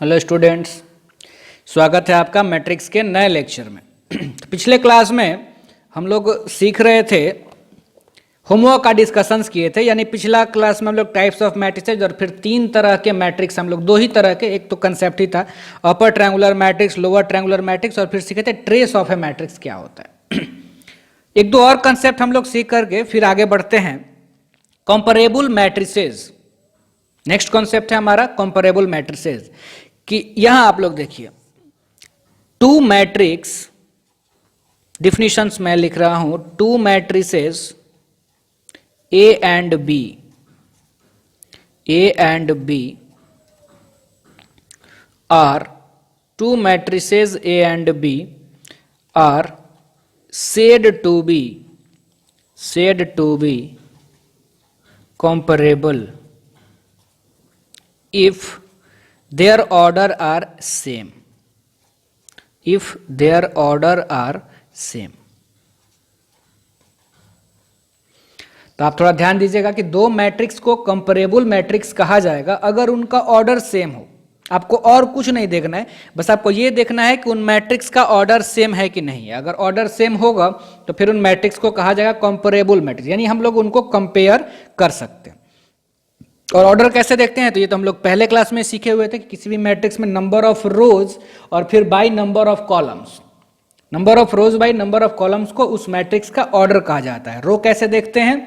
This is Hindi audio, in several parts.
हेलो स्टूडेंट्स, स्वागत है आपका मैट्रिक्स के नए लेक्चर में। पिछले क्लास में हम लोग सीख रहे थे, होमवर्क का डिस्कशंस किए थे। यानी पिछला क्लास में हम लोग टाइप्स ऑफ मैट्रिक्स और फिर तीन तरह के मैट्रिक्स, हम लोग दो ही तरह के, एक तो कंसेप्ट ही था upper triangular matrix, lower triangular matrix, और फिर सीखे थे ट्रेस ऑफ ए मैट्रिक्स क्या होता है। एक दो और कंसेप्ट हम लोग सीख करके फिर आगे बढ़ते हैं। कंपैरेबल मैट्रिसेस नेक्स्ट कॉन्सेप्ट है हमारा, कंपैरेबल मैट्रिसेस। कि यहां आप लोग देखिए, टू मैट्रिक्स, डिफिनिशंस मैं लिख रहा हूं, two matrices A and B are, two matrices A and B are said to be comparable if their order are same, तो आप थोड़ा ध्यान दीजिएगा कि दो मैट्रिक्स को कंपैरेबल मैट्रिक्स कहा जाएगा अगर उनका ऑर्डर सेम हो। आपको और कुछ नहीं देखना है, बस आपको ये देखना है कि उन मैट्रिक्स का ऑर्डर सेम है कि नहीं है। अगर ऑर्डर सेम होगा तो फिर उन मैट्रिक्स को कहा जाएगा कंपैरेबल मैट्रिक्स, यानी हम लोग उनको कंपेयर कर सकते हैं। और ऑर्डर कैसे देखते हैं, तो ये तो हम लोग पहले क्लास में सीखे हुए थे कि किसी भी मैट्रिक्स में नंबर ऑफ रोज और फिर by number of columns, number of rose by number of columns को उस मैट्रिक्स का ऑर्डर कहा जाता है। रो कैसे देखते हैं,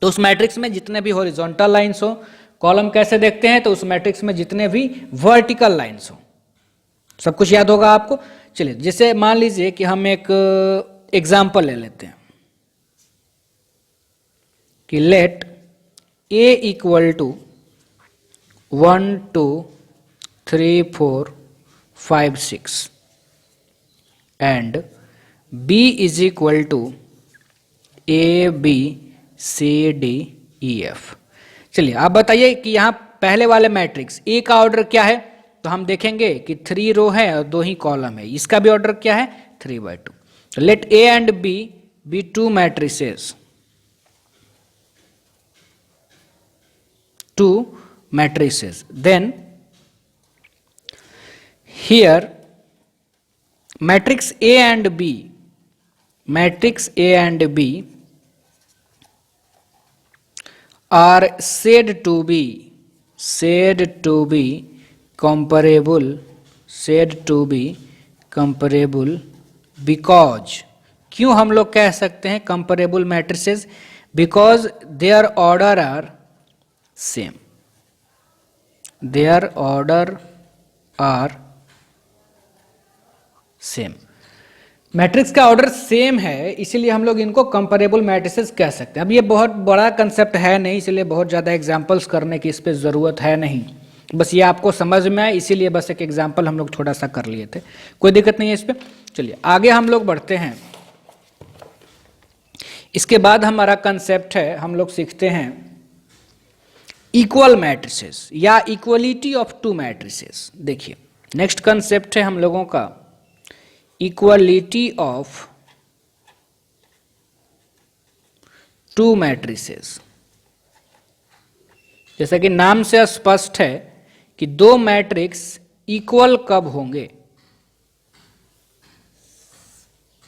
तो उस मैट्रिक्स में जितने भी हॉरिजॉन्टल लाइंस हो। कॉलम कैसे देखते हैं, तो उस मैट्रिक्स में जितने भी वर्टिकल लाइंस हो। सब कुछ याद होगा आपको। चलिए, जैसे मान लीजिए कि हम एक एग्जाम्पल ले लेते हैं कि let A equal to 1 2 3 4 5 6 and B is equal to A B C D E F। चलिए, आप बताइए कि यहाँ पहले वाले मैट्रिक्स ए का ऑर्डर क्या है, तो हम देखेंगे कि 3 रो है और 2 ही कॉलम है। इसका भी ऑर्डर क्या है, 3/2। तो let A and B be two matrices, then here matrix A and B are said to be comparable because, क्यों हम लोग कह सकते हैं comparable matrices, because their order are same, their order are same. Matrix का ऑर्डर सेम है, इसीलिए हम लोग इनको कंपैरेबल मैट्रिसेस कह सकते हैं। अब ये बहुत बड़ा कंसेप्ट है नहीं, इसलिए बहुत ज़्यादा एग्जांपल्स करने की इस पर ज़रूरत है नहीं। बस ये आपको समझ में आए, इसीलिए बस एक एग्जांपल हम लोग छोटा सा कर लिए थे, कोई दिक्कत नहीं है इस पर। चलिए आगे हम लोग बढ़ते हैं। इसके बाद हमारा कंसेप्ट है, हम लोग सीखते हैं इक्वल मैट्रिसेस या इक्वलिटी ऑफ टू मैट्रिसेस। देखिए, नेक्स्ट कंसेप्ट है हम लोगों का इक्वलिटी ऑफ टू मैट्रिसेस। जैसा कि नाम से स्पष्ट है कि दो मैट्रिक्स इक्वल कब होंगे,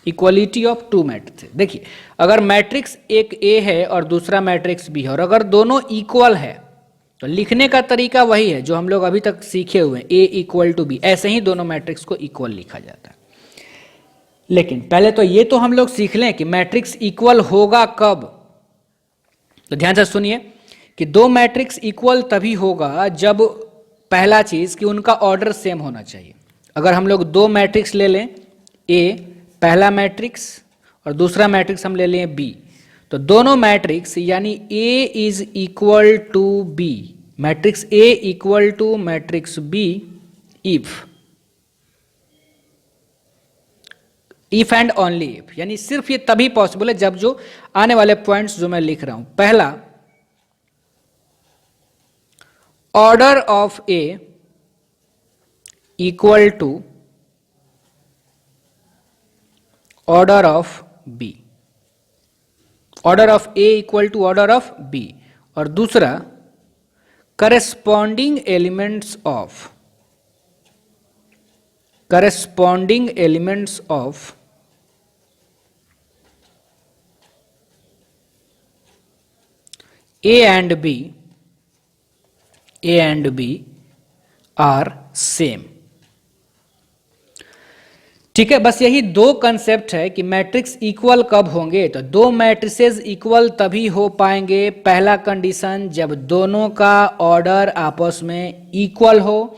इक्वलिटी ऑफ टू मैट्रिसेस। देखिए, अगर मैट्रिक्स एक ए है और दूसरा मैट्रिक्स बी है और अगर दोनों इक्वल है तो लिखने का तरीका वही है जो हम लोग अभी तक सीखे हुए हैं, ए इक्वल टू बी। ऐसे ही दोनों मैट्रिक्स को इक्वल लिखा जाता है। लेकिन पहले तो ये तो हम लोग सीख लें कि मैट्रिक्स इक्वल होगा कब। तो ध्यान से सुनिए कि दो मैट्रिक्स इक्वल तभी होगा जब पहला चीज कि उनका ऑर्डर सेम होना चाहिए। अगर हम लोग दो मैट्रिक्स ले लें, ए पहला मैट्रिक्स और दूसरा मैट्रिक्स हम ले लें बी, तो दोनों मैट्रिक्स यानी A is equal to B, matrix A equal to matrix B if and only if, यानी सिर्फ ये तभी पॉसिबल है जब जो आने वाले पॉइंट्स जो मैं लिख रहा हूं, पहला order of A equal to order of B, order of A equal to order of B, और दूसरा corresponding elements of corresponding elements of A and B are same। ठीक है, बस यही दो कंसेप्ट है कि मैट्रिक्स इक्वल कब होंगे। तो दो मैट्रिसेस इक्वल तभी हो पाएंगे, पहला कंडीशन जब दोनों का ऑर्डर आपस में इक्वल हो,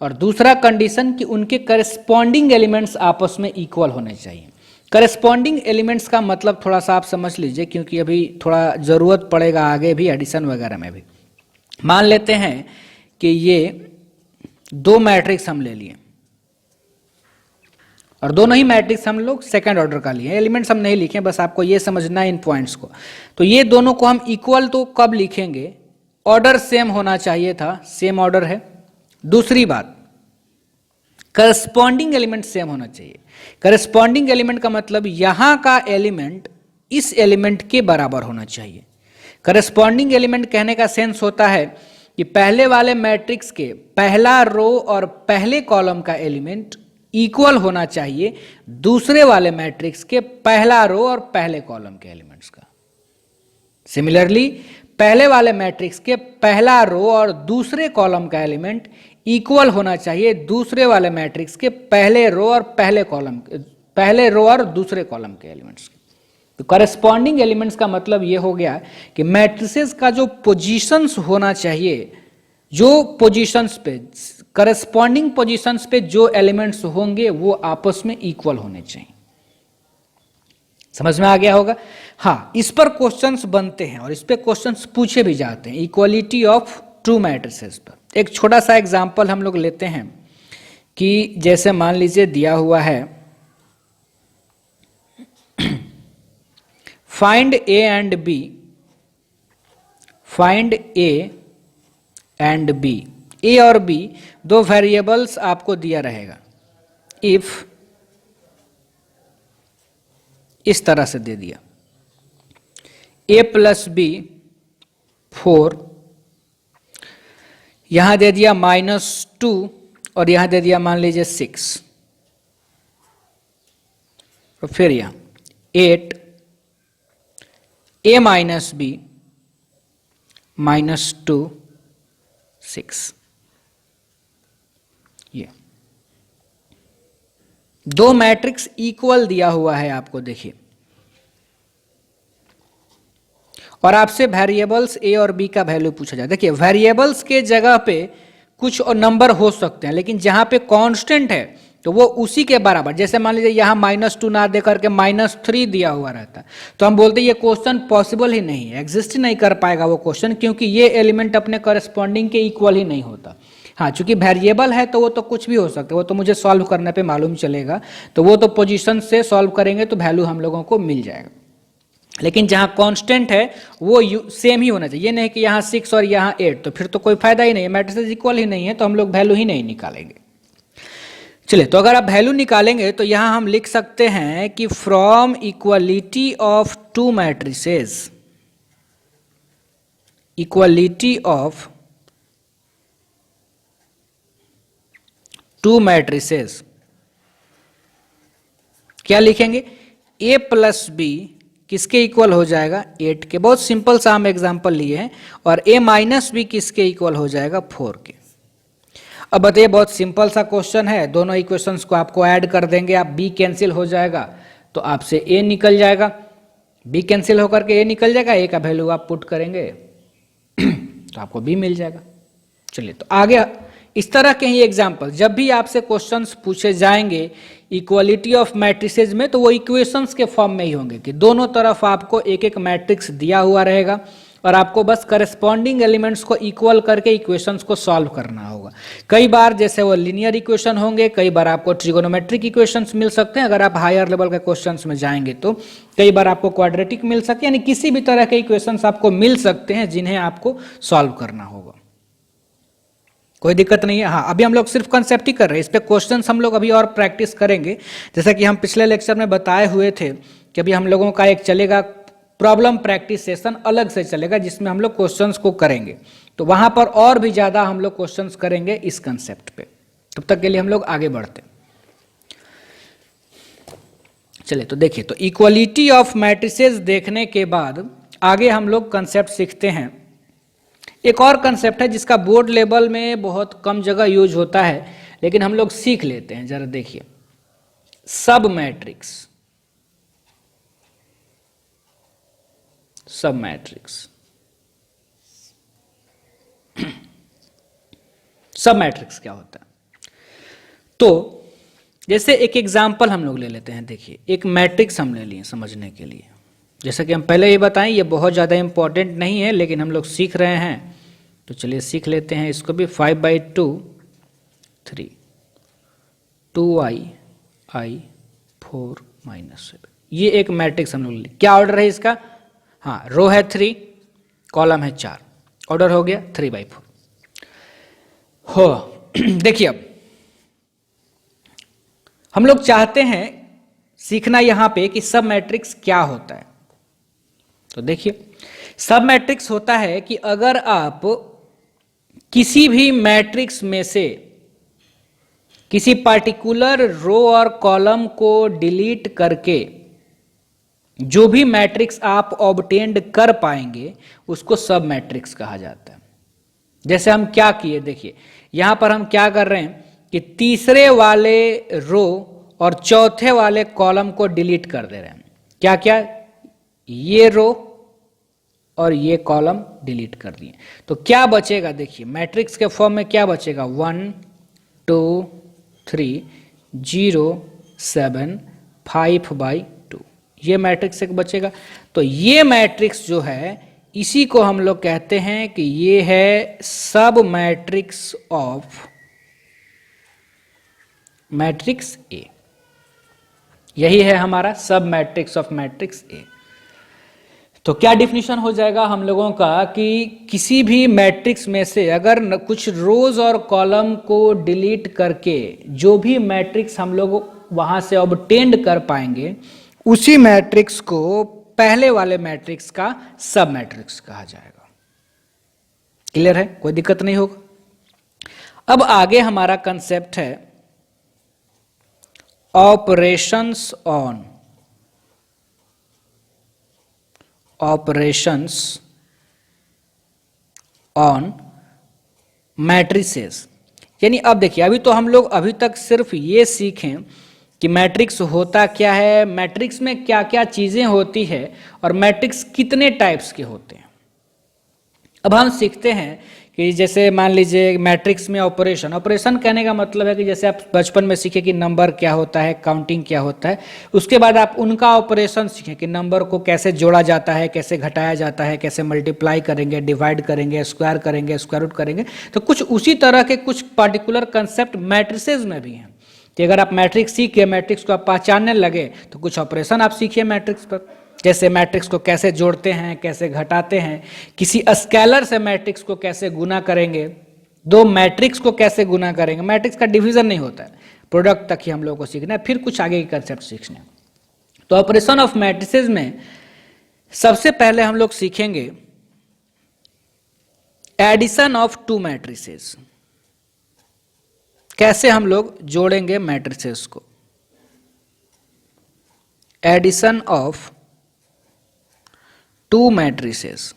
और दूसरा कंडीशन कि उनके करस्पॉन्डिंग एलिमेंट्स आपस में इक्वल होने चाहिए। करस्पॉन्डिंग एलिमेंट्स का मतलब थोड़ा सा आप समझ लीजिए, क्योंकि अभी थोड़ा ज़रूरत पड़ेगा आगे भी एडिशन वगैरह में भी। मान लेते हैं कि ये दो मैट्रिक्स हम ले लिए, और दोनों ही मैट्रिक्स हम लोग सेकंड ऑर्डर का लिए, एलिमेंट्स हम नहीं लिखे, बस आपको ये समझना है इन पॉइंट्स को। तो ये दोनों को हम इक्वल तो कब लिखेंगे, ऑर्डर सेम होना चाहिए था, सेम ऑर्डर है। दूसरी बात, करस्पॉन्डिंग एलिमेंट सेम होना चाहिए। करस्पॉन्डिंग एलिमेंट का मतलब यहां का एलिमेंट इस एलिमेंट के बराबर होना चाहिए। करस्पॉन्डिंग एलिमेंट कहने का सेंस होता है कि पहले वाले मैट्रिक्स के पहला रो और पहले कॉलम का एलिमेंट इक्वल होना चाहिए दूसरे वाले मैट्रिक्स के पहला रो और पहले कॉलम के एलिमेंट्स का। सिमिलरली पहले वाले मैट्रिक्स के पहला रो और दूसरे कॉलम का एलिमेंट इक्वल होना चाहिए दूसरे वाले मैट्रिक्स के पहले रो और दूसरे कॉलम के एलिमेंट्स के। तो करस्पॉन्डिंग एलिमेंट्स का मतलब ये हो गया कि मैट्रिसेस का जो पोजीशंस होना चाहिए, जो पोजीशंस पे करस्पॉन्डिंग पोजीशंस पे जो एलिमेंट्स होंगे वो आपस में इक्वल होने चाहिए। समझ में आ गया होगा। हाँ, इस पर क्वेश्चंस बनते हैं और इस पे क्वेश्चंस पूछे भी जाते हैं, इक्वलिटी ऑफ टू मैट्रिसेस पर। एक छोटा सा एग्जांपल हम लोग लेते हैं कि जैसे मान लीजिए दिया हुआ है find A and B, find A and B, A और बी दो वेरिएबल्स आपको दिया रहेगा। इफ इस तरह से दे दिया a प्लस बी 4, यहां दे दिया -2 और यहां दे दिया मान लीजिए 6, और फिर यहां 8 a माइनस बी -2 6। ये दो मैट्रिक्स इक्वल दिया हुआ है आपको, देखिए, और आपसे वेरिएबल्स ए और बी का वैल्यू पूछा जाए। देखिए, वेरिएबल्स के जगह पे कुछ और नंबर हो सकते हैं, लेकिन जहां पे कांस्टेंट है तो वो उसी के बराबर। जैसे मान लीजिए यहां -2 ना दे करके -3 दिया हुआ रहता, तो हम बोलते हैं ये क्वेश्चन पॉसिबल ही नहीं है, एग्जिस्ट ही नहीं कर पाएगा वो क्वेश्चन, क्योंकि ये एलिमेंट अपने करस्पॉन्डिंग के इक्वल ही नहीं होता। हाँ, चूंकि वेरिएबल है तो वो तो कुछ भी हो सकता है, वो तो मुझे सॉल्व करने पे मालूम चलेगा, तो वो तो पोजीशन से सॉल्व करेंगे तो वैल्यू हम लोगों को मिल जाएगा। लेकिन जहाँ कांस्टेंट है वो सेम ही होना चाहिए, ये नहीं कि यहाँ 6 और यहाँ 8, तो फिर तो कोई फायदा ही नहीं है, मैट्रिसेस इक्वल ही नहीं है, तो हम लोग वैल्यू ही नहीं निकालेंगे। चलिए, तो अगर आप वैल्यू निकालेंगे तो यहाँ हम लिख सकते हैं कि from equality of two matrices, equality of two matrices, क्या लिखेंगे, a प्लस बी किसके इक्वल हो जाएगा, 8 के। बहुत सिंपल सा हम एग्जांपल लिए हैं। और a माइनस बी किसके इक्वल हो जाएगा, 4 के। अब बताइए, बहुत सिंपल सा क्वेश्चन है, दोनों इक्वेशंस को आपको ऐड कर देंगे आप, b कैंसिल हो जाएगा तो आपसे a निकल जाएगा, b कैंसिल होकर के a निकल जाएगा, a का वैल्यू आप पुट करेंगे तो आपको b मिल जाएगा। चलिए, तो आगे इस तरह के ही एग्जाम्पल जब भी आपसे क्वेश्चंस पूछे जाएंगे इक्वलिटी ऑफ मैट्रिसेस में, तो वो इक्वेशंस के फॉर्म में ही होंगे कि दोनों तरफ आपको एक एक मैट्रिक्स दिया हुआ रहेगा और आपको बस करस्पॉन्डिंग एलिमेंट्स को इक्वल करके इक्वेशंस को सॉल्व करना होगा। कई बार जैसे वो लीनियर इक्वेशन होंगे, कई बार आपको ट्रिगोनोमेट्रिक इक्वेशंस मिल सकते हैं, अगर आप हायर लेवल के क्वेश्चंस में जाएंगे तो कई बार आपको क्वाड्रेटिक मिल सकते हैं, यानी किसी भी तरह के इक्वेशंस आपको मिल सकते हैं जिन्हें आपको सॉल्व करना होगा। कोई दिक्कत नहीं है। हाँ, अभी हम लोग सिर्फ कंसेप्ट ही कर रहे हैं, इस पे क्वेश्चंस हम लोग अभी और प्रैक्टिस करेंगे। जैसा कि हम पिछले लेक्चर में बताए हुए थे कि अभी हम लोगों का एक चलेगा प्रॉब्लम प्रैक्टिस सेशन, अलग से चलेगा, जिसमें हम लोग क्वेश्चंस को करेंगे, तो वहां पर और भी ज़्यादा हम लोग क्वेश्चंस करेंगे इस कंसेप्ट पे। तब तक के लिए हम लोग आगे बढ़ते हैं। चलिए तो देखिए, तो इक्वलिटी ऑफ मैट्रिसेस देखने के बाद आगे हम लोग कंसेप्ट सीखते हैं। एक और कंसेप्ट है जिसका बोर्ड लेवल में बहुत कम जगह यूज होता है, लेकिन हम लोग सीख लेते हैं। जरा देखिए, सब मैट्रिक्स। सब मैट्रिक्स सब मैट्रिक्स क्या होता है? तो जैसे एक एग्जांपल हम लोग ले लेते हैं। देखिए, एक मैट्रिक्स हम ले लिए समझने के लिए। जैसा कि हम पहले ही बताएं, ये बहुत ज़्यादा इंपॉर्टेंट नहीं है, लेकिन हम लोग सीख रहे हैं, तो चलिए सीख लेते हैं इसको भी। 5/2 3 2i 4 -7, ये एक मैट्रिक्स हम लोग ले। क्या ऑर्डर है इसका? हाँ, रो है 3, कॉलम है 4, ऑर्डर हो गया 3/4 हो। देखिए, अब हम लोग चाहते हैं सीखना यहां पे कि सब मैट्रिक्स क्या होता है। तो देखिए, सब मैट्रिक्स होता है कि अगर आप किसी भी मैट्रिक्स में से किसी पार्टिकुलर रो और कॉलम को डिलीट करके जो भी मैट्रिक्स आप ऑब्टेंड कर पाएंगे उसको सब मैट्रिक्स कहा जाता है। जैसे हम क्या किए, देखिए यहां पर हम क्या कर रहे हैं कि तीसरे वाले रो और चौथे वाले कॉलम को डिलीट कर दे रहे हैं। क्या क्या? ये रो और ये कॉलम डिलीट कर दिए, तो क्या बचेगा? देखिए, मैट्रिक्स के फॉर्म में क्या बचेगा? 1 2 3 0 7 5/2, ये मैट्रिक्स एक बचेगा। तो ये मैट्रिक्स जो है, इसी को हम लोग कहते हैं कि ये है सब मैट्रिक्स ऑफ मैट्रिक्स ए। यही है हमारा सब मैट्रिक्स ऑफ मैट्रिक्स ए। तो क्या डिफिनीशन हो जाएगा हम लोगों का कि किसी भी मैट्रिक्स में से अगर कुछ रोज और कॉलम को डिलीट करके जो भी मैट्रिक्स हम लोग वहां से ऑब्टेंड कर पाएंगे, उसी मैट्रिक्स को पहले वाले मैट्रिक्स का सब मैट्रिक्स कहा जाएगा। क्लियर है? कोई दिक्कत नहीं होगा। अब आगे हमारा कंसेप्ट है ऑपरेशंस ऑन मैट्रिसेस। यानी अब देखिए, अभी तो हम लोग अभी तक सिर्फ ये सीखें कि मैट्रिक्स होता क्या है, मैट्रिक्स में क्या क्या चीजें होती है और मैट्रिक्स कितने टाइप्स के होते हैं। अब हम सीखते हैं कि जैसे मान लीजिए मैट्रिक्स में ऑपरेशन कहने का मतलब है कि जैसे आप बचपन में सीखे कि नंबर क्या होता है, काउंटिंग क्या होता है, उसके बाद आप उनका ऑपरेशन सीखें कि नंबर को कैसे जोड़ा जाता है, कैसे घटाया जाता है, कैसे मल्टीप्लाई करेंगे, डिवाइड करेंगे, स्क्वायर करेंगे, स्क्वायर रूट करेंगे। तो कुछ उसी तरह के कुछ पार्टिकुलर कंसेप्ट मैट्रिसेस में भी हैं कि अगर आप मैट्रिक्स सीख के मैट्रिक्स को आप पहचानने लगे तो कुछ ऑपरेशन आप सीखिए मैट्रिक्स पर। जैसे मैट्रिक्स को कैसे जोड़ते हैं, कैसे घटाते हैं, किसी स्केलर से मैट्रिक्स को कैसे गुना करेंगे, दो मैट्रिक्स को कैसे गुना करेंगे। मैट्रिक्स का डिवीजन नहीं होता है, प्रोडक्ट तक ही हम लोगों को सीखना है, फिर कुछ आगे के कंसेप्ट सीखने। तो ऑपरेशन ऑफ मैट्रिसेस में सबसे पहले हम लोग सीखेंगे एडिशन ऑफ टू मैट्रिसेस। कैसे हम लोग जोड़ेंगे मैट्रिसेस को। Addition of two matrices.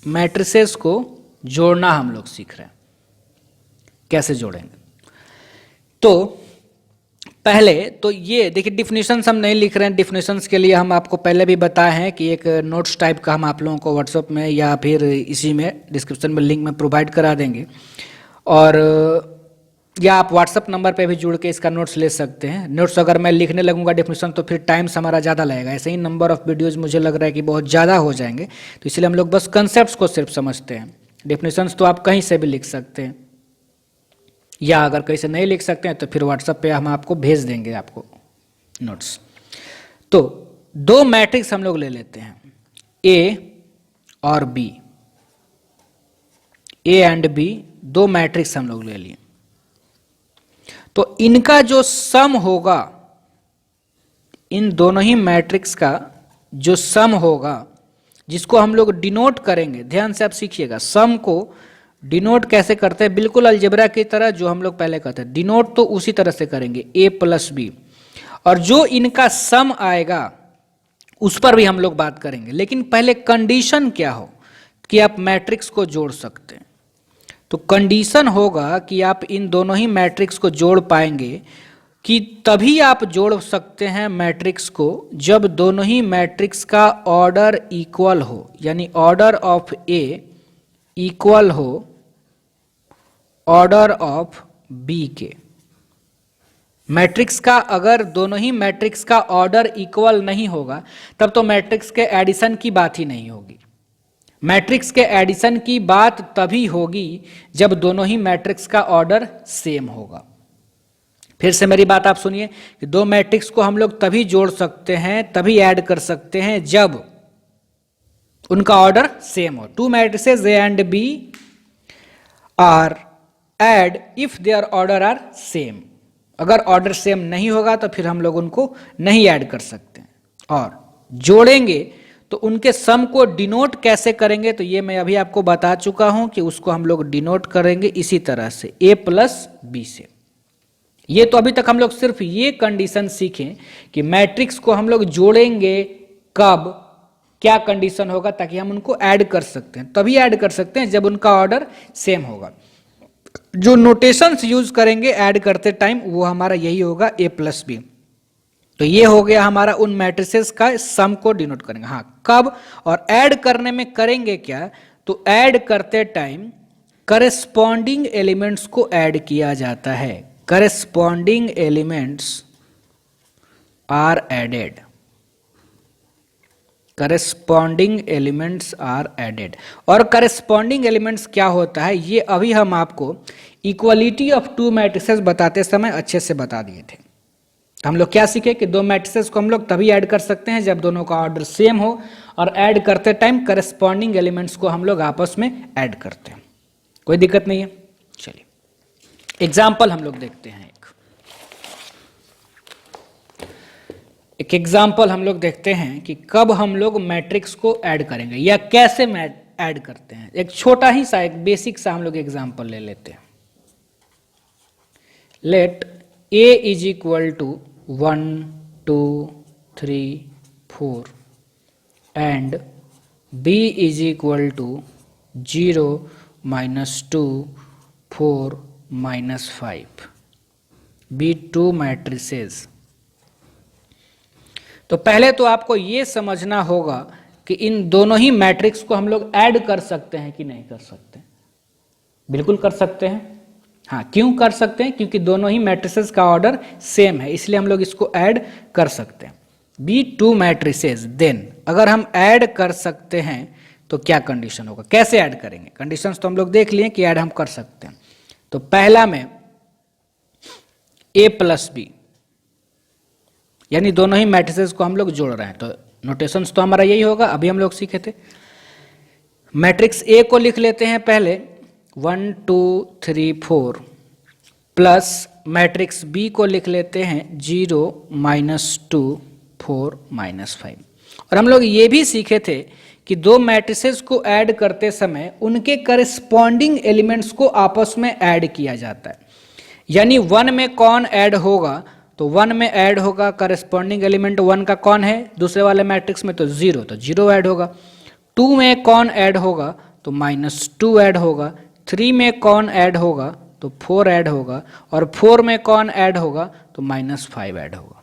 Matrices को जोड़ना हम लोग सीख रहे हैं, कैसे जोड़ेंगे। तो पहले तो ये देखिए, डिफिनेशंस हम नहीं लिख रहे हैं। डिफिनेशंस के लिए हम आपको पहले भी बताए हैं कि एक नोट्स टाइप का हम आप लोगों को व्हाट्सएप में या फिर इसी में डिस्क्रिप्शन में लिंक में प्रोवाइड करा देंगे, और या आप व्हाट्सएप नंबर पे भी जुड़ के इसका नोट्स ले सकते हैं। नोट्स अगर मैं लिखने लगूंगा डेफिनेशन तो फिर टाइम हमारा ज़्यादा लगेगा। ऐसे ही नंबर ऑफ वीडियोज़ मुझे लग रहा है कि बहुत ज़्यादा हो जाएंगे, तो इसलिए हम लोग बस कंसेप्ट को सिर्फ समझते हैं। डेफिनेशंस तो आप कहीं से भी लिख सकते हैं, या अगर कहीं से नहीं लिख सकते हैं तो फिर व्हाट्सएप पे हम आपको भेज देंगे आपको नोट्स। तो दो मैट्रिक्स हम लोग ले लेते हैं, ए और बी। ए एंड बी दो मैट्रिक्स हम लोग ले लिए। तो इनका जो सम होगा, इन दोनों ही मैट्रिक्स का जो सम होगा, जिसको हम लोग डिनोट करेंगे, ध्यान से आप सीखिएगा, सम को डिनोट कैसे करते हैं, बिल्कुल अलजेब्रा की तरह जो हम लोग पहले करते हैं। डिनोट तो उसी तरह से करेंगे, a प्लस बी, और जो इनका सम आएगा उस पर भी हम लोग बात करेंगे। लेकिन पहले कंडीशन क्या हो कि आप मैट्रिक्स को जोड़ सकते हैं, तो कंडीशन होगा कि आप इन दोनों ही मैट्रिक्स को जोड़ पाएंगे कि तभी आप जोड़ सकते हैं मैट्रिक्स को जब दोनों ही मैट्रिक्स का ऑर्डर इक्वल हो, यानी ऑर्डर ऑफ ए इक्वल हो ऑर्डर ऑफ बी के। मैट्रिक्स का अगर दोनों ही मैट्रिक्स का ऑर्डर इक्वल नहीं होगा तब तो मैट्रिक्स के एडिशन की बात ही नहीं होगी। मैट्रिक्स के एडिशन की बात तभी होगी जब दोनों ही मैट्रिक्स का ऑर्डर सेम होगा। फिर से मेरी बात आप सुनिए कि दो मैट्रिक्स को हम लोग तभी जोड़ सकते हैं, तभी ऐड कर सकते हैं जब उनका ऑर्डर सेम हो। Two matrices A and B are add if their order are same. अगर ऑर्डर सेम नहीं होगा तो फिर हम लोग उनको नहीं ऐड कर सकते हैं। और जोड़ेंगे तो उनके सम को डिनोट कैसे करेंगे, तो ये मैं अभी आपको बता चुका हूं कि उसको हम लोग डिनोट करेंगे इसी तरह से, a प्लस बी से। ये तो अभी तक हम लोग सिर्फ ये कंडीशन सीखें कि मैट्रिक्स को हम लोग जोड़ेंगे कब, क्या कंडीशन होगा, ताकि हम उनको ऐड कर सकते हैं। तभी ऐड कर सकते हैं जब उनका ऑर्डर सेम होगा। जो नोटेशंस यूज करेंगे ऐड करते टाइम वो हमारा यही होगा, a प्लस बी। तो ये हो गया हमारा उन मैट्रिसेस का सम को डिनोट करेंगे। हाँ, कब और ऐड करने में करेंगे क्या, तो ऐड करते टाइम करेस्पॉन्डिंग एलिमेंट्स को ऐड किया जाता है। Corresponding elements are added. Corresponding elements are added. और करेस्पॉन्डिंग एलिमेंट्स क्या होता है ये अभी हम आपको इक्वलिटी ऑफ टू मैट्रिसेस बताते समय अच्छे से बता दिए थे। हम लोग क्या सीखे कि दो मैट्रिसेस को हम लोग तभी ऐड कर सकते हैं जब दोनों का ऑर्डर सेम हो, और ऐड करते टाइम करेस्पॉन्डिंग एलिमेंट्स को हम लोग आपस में ऐड करते हैं। कोई दिक्कत नहीं है। चलिए एग्जाम्पल हम लोग देखते हैं। एक एग्जाम्पल हम लोग देखते हैं कि कब हम लोग मैट्रिक्स को ऐड करेंगे या कैसे ऐड करते हैं। एक छोटा ही सा, एक बेसिक सा हम लोग एग्जाम्पल ले लेते हैं। Let a is equal to 1 2 3 4 and b is equal to 0 -2 4 -5 be two matrices. तो पहले तो आपको ये समझना होगा कि इन दोनों ही मैट्रिक्स को हम लोग ऐड कर सकते हैं कि नहीं कर सकते। बिल्कुल कर सकते हैं। हाँ, क्यों कर सकते हैं, क्योंकि दोनों ही मैट्रिसेस का ऑर्डर सेम है, इसलिए हम लोग इसको ऐड कर सकते हैं। बी टू मैट्रिसेस, देन अगर हम ऐड कर सकते हैं तो क्या कंडीशन होगा, कैसे ऐड करेंगे। कंडीशंस तो हम लोग देख लिए कि ऐड हम कर सकते हैं। तो पहला में a प्लस बी, यानी दोनों ही मैट्रिसेस को हम लोग जोड़ रहे हैं, तो नोटेशंस तो हमारा यही होगा, अभी हम लोग सीखे थे। मैट्रिक्स ए को लिख लेते हैं पहले 1 2 3 4 प्लस मैट्रिक्स बी को लिख लेते हैं 0 -2 4 -5। और हम लोग ये भी सीखे थे कि दो मैट्रिसेस को ऐड करते समय उनके करस्पॉन्डिंग एलिमेंट्स को आपस में ऐड किया जाता है। यानी 1 में कौन ऐड होगा, तो 1 में ऐड होगा करस्पॉन्डिंग एलिमेंट 1 का कौन है, दूसरे वाले मैट्रिक्स में तो 0, तो 0 ऐड होगा। 2 में कौन ऐड होगा, तो -2 ऐड होगा। 3 में कौन ऐड होगा, तो 4 ऐड होगा। और 4 में कौन ऐड होगा, तो -5 ऐड होगा।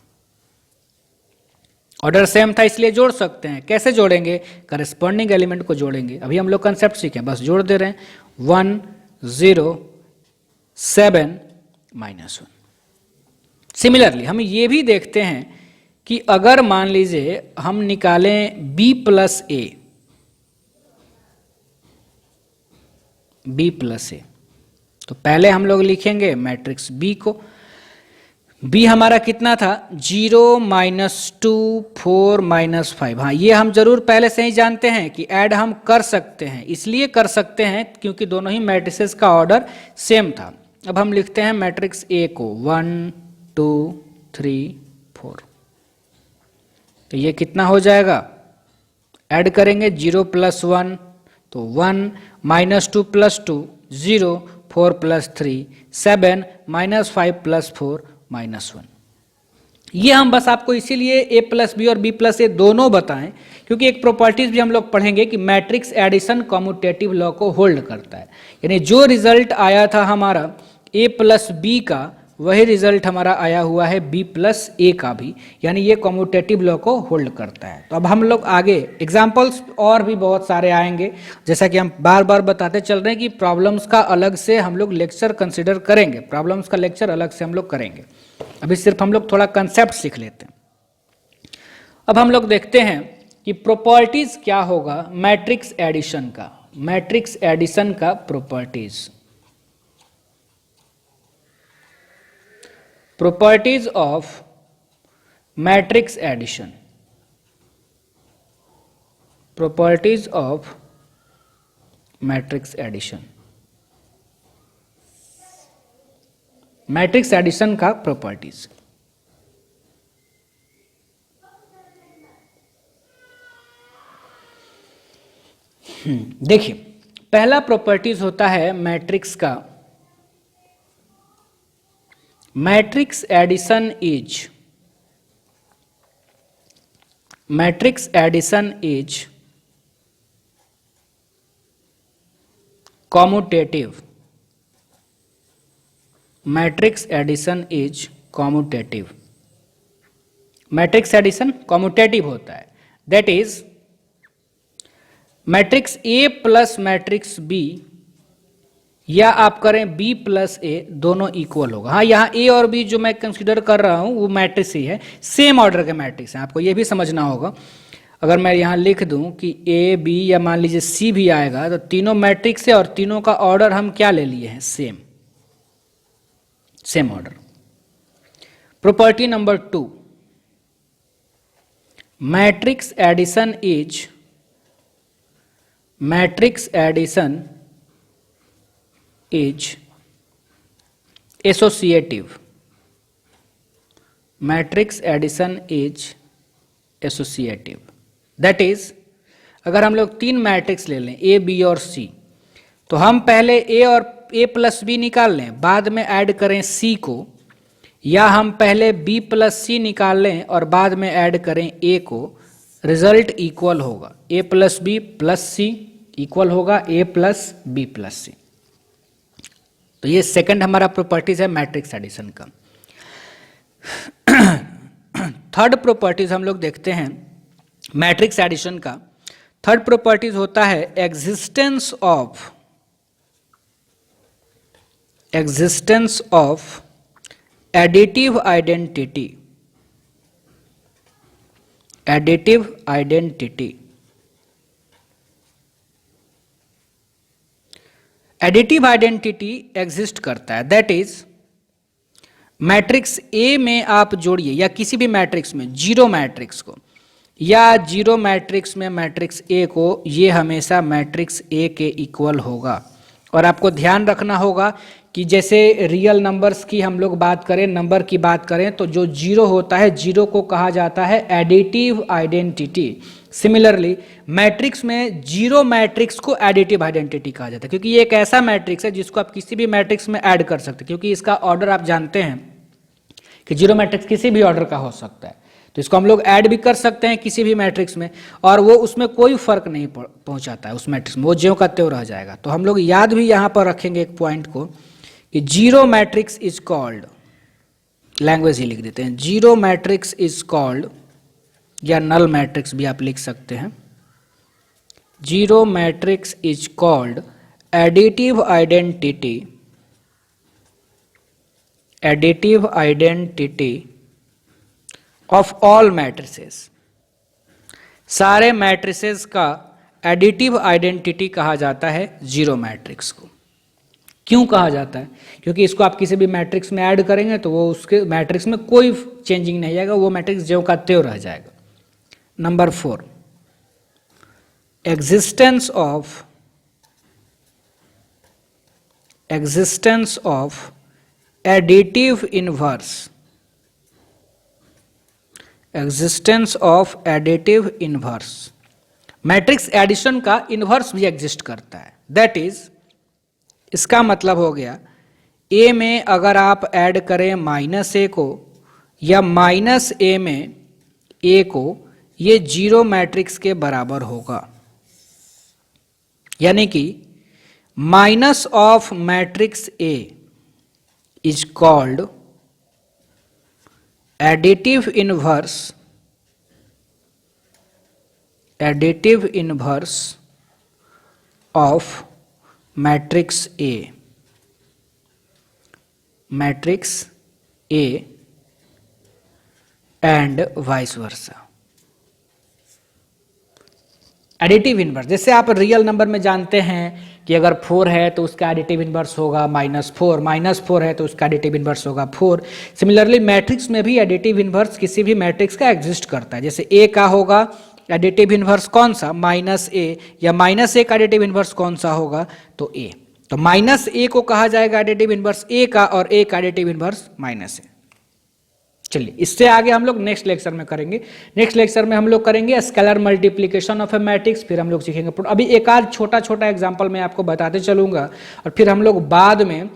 ऑर्डर सेम था इसलिए जोड़ सकते हैं। कैसे जोड़ेंगे, करस्पॉन्डिंग एलिमेंट को जोड़ेंगे। अभी हम लोग कंसेप्ट सीखे, बस जोड़ दे रहे हैं। 1 0 7 -1। सिमिलरली हम ये भी देखते हैं कि अगर मान लीजिए हम निकालें b प्लस ए, तो पहले हम लोग लिखेंगे मैट्रिक्स b को। b हमारा कितना था, 0 -2 4 -5। हाँ, ये हम जरूर पहले से ही जानते हैं कि ऐड हम कर सकते हैं, इसलिए कर सकते हैं क्योंकि दोनों ही मैट्रिसेस का ऑर्डर सेम था। अब हम लिखते हैं मैट्रिक्स a को 1 2 3 4। तो ये कितना हो जाएगा, ऐड करेंगे 0 + 1 तो 1 -2 + 2 0, 4 प्लस 3 7, -5 प्लस 4 -1। ये हम बस आपको इसीलिए a प्लस बी और b प्लस ए दोनों बताएं क्योंकि एक प्रॉपर्टीज भी हम लोग पढ़ेंगे कि मैट्रिक्स एडिशन कम्यूटेटिव लॉ को होल्ड करता है। यानी जो रिजल्ट आया था हमारा a प्लस बी का, वही रिजल्ट हमारा आया हुआ है b प्लस ए का भी, यानी ये कम्यूटेटिव लॉ को होल्ड करता है। तो अब हम लोग आगे एग्जाम्पल्स और भी बहुत सारे आएंगे, जैसा कि हम बार बार बताते चल रहे हैं कि प्रॉब्लम्स का अलग से हम लोग लेक्चर कंसिडर करेंगे, प्रॉब्लम्स का लेक्चर अलग से हम लोग करेंगे। अभी सिर्फ हम लोग थोड़ा कंसेप्ट सीख लेते हैं। अब हम लोग देखते हैं कि प्रॉपर्टीज क्या होगा मैट्रिक्स एडिशन का, मैट्रिक्स एडिशन का properties, properties of matrix addition, properties of matrix addition, matrix addition का प्रॉपर्टीज। देखिए पहला प्रॉपर्टीज होता है मैट्रिक्स का, matrix addition is, matrix addition is commutative, matrix addition is commutative, matrix addition commutative होता है। That is matrix A plus matrix B, या आप करें बी प्लस ए, दोनों इक्वल होगा। हाँ, यहाँ ए और बी जो मैं कंसीडर कर रहा हूँ वो मैट्रिक्स ही है, सेम ऑर्डर के मैट्रिक्स हैं, आपको ये भी समझना होगा। अगर मैं यहाँ लिख दूं कि ए बी या मान लीजिए सी भी आएगा तो तीनों मैट्रिक्स है और तीनों का ऑर्डर हम क्या ले लिए हैं, same, same order. Property number 2, matrix addition is, matrix addition is associative, matrix addition is associative. That is अगर हम लोग तीन मैट्रिक्स ले लें ए बी और सी, तो हम पहले ए और ए प्लस बी निकाल लें, बाद में ऐड करें सी को, या हम पहले बी प्लस सी निकाल लें और बाद में ऐड करें ए को, रिजल्ट इक्वल होगा। ए प्लस बी प्लस सी इक्वल होगा ए प्लस बी प्लस सी। तो ये सेकंड हमारा प्रॉपर्टीज है मैट्रिक्स एडिशन का। थर्ड प्रॉपर्टीज हम लोग देखते हैं मैट्रिक्स एडिशन का। थर्ड प्रॉपर्टीज होता है existence of, existence of additive identity, additive identity. Additive identity exist करता है। दैट इज मैट्रिक्स ए में आप जोड़िए या किसी भी मैट्रिक्स में जीरो मैट्रिक्स को, या जीरो मैट्रिक्स में मैट्रिक्स ए को, ये हमेशा मैट्रिक्स ए के इक्वल होगा। और आपको ध्यान रखना होगा कि जैसे रियल नंबर्स की हम लोग बात करें, नंबर की बात करें, तो जो जीरो होता है, जीरो को कहा जाता है एडिटिव आइडेंटिटी। सिमिलरली मैट्रिक्स में जीरो मैट्रिक्स को एडिटिव आइडेंटिटी कहा जाता है, क्योंकि ये एक ऐसा मैट्रिक्स है जिसको आप किसी भी मैट्रिक्स में ऐड कर सकते हैं, क्योंकि इसका ऑर्डर आप जानते हैं कि जीरो मैट्रिक्स किसी भी ऑर्डर का हो सकता है। तो इसको हम लोग ऐड भी कर सकते हैं किसी भी मैट्रिक्स में, और वो उसमें कोई फर्क नहीं पहुंचाता है उस मैट्रिक्स में, वो ज्यों का त्यों रह जाएगा। तो हम लोग याद भी यहाँ पर रखेंगे एक पॉइंट को कि zero matrix is called, language ही लिख देते हैं, जीरो मैट्रिक्स इज कॉल्ड, या नल मैट्रिक्स भी आप लिख सकते हैं, zero matrix is called additive identity, additive identity of all matrices. सारे मैट्रिसेस का एडिटिव आइडेंटिटी कहा जाता है जीरो मैट्रिक्स को। क्यों कहा जाता है? क्योंकि इसको आप किसी भी मैट्रिक्स में ऐड करेंगे तो वो उसके मैट्रिक्स में कोई चेंजिंग नहीं आएगा, वो मैट्रिक्स ज्यों का त्यों रह जाएगा। Number 4, existence of, existence of additive inverse, existence of additive inverse. Matrix addition का इनवर्स भी एग्जिस्ट करता है। दैट इज इसका मतलब हो गया ए में अगर आप ऐड करें माइनस ए को या माइनस ए में ए को, ये जीरो मैट्रिक्स के बराबर होगा। यानी कि minus of matrix A is called additive inverse of matrix A and vice versa. Additive inverse, जैसे आप रियल नंबर में जानते हैं कि अगर 4 है तो उसका एडिटिव इनवर्स होगा -4 है तो उसका एडिटिव इनवर्स होगा 4। सिमिलरली मैट्रिक्स में भी एडिटिव इनवर्स किसी भी मैट्रिक्स का एग्जिस्ट करता है। जैसे ए का होगा एडिटिव इनवर्स कौन सा, -a, या -a का एडिटिव इनवर्स कौन सा होगा, तो a। तो -a को कहा जाएगा एडिटिव इनवर्स a का, और a का एडिटिव इनवर्स -a। चलिए इससे आगे हम लोग नेक्स्ट लेक्चर में करेंगे। नेक्स्ट लेक्चर में हम लोग करेंगे scalar multiplication of A matrix, फिर हम लोग सीखेंगे। अभी एक आध छोटा छोटा एग्जांपल मैं आपको बताते चलूंगा, और फिर हम लोग बाद में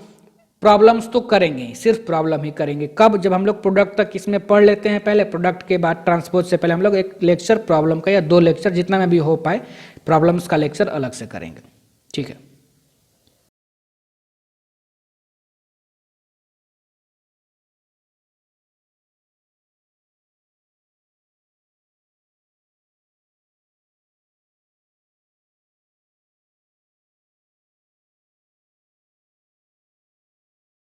प्रॉब्लम्स तो करेंगे, सिर्फ प्रॉब्लम ही करेंगे। कब, जब हम लोग प्रोडक्ट तक इसमें पढ़ लेते हैं पहले, प्रोडक्ट के बाद ट्रांसपोज से पहले हम लोग एक लेक्चर प्रॉब्लम का या 2 लेक्चर जितना में भी हो पाए प्रॉब्लम्स का लेक्चर अलग से करेंगे। ठीक है।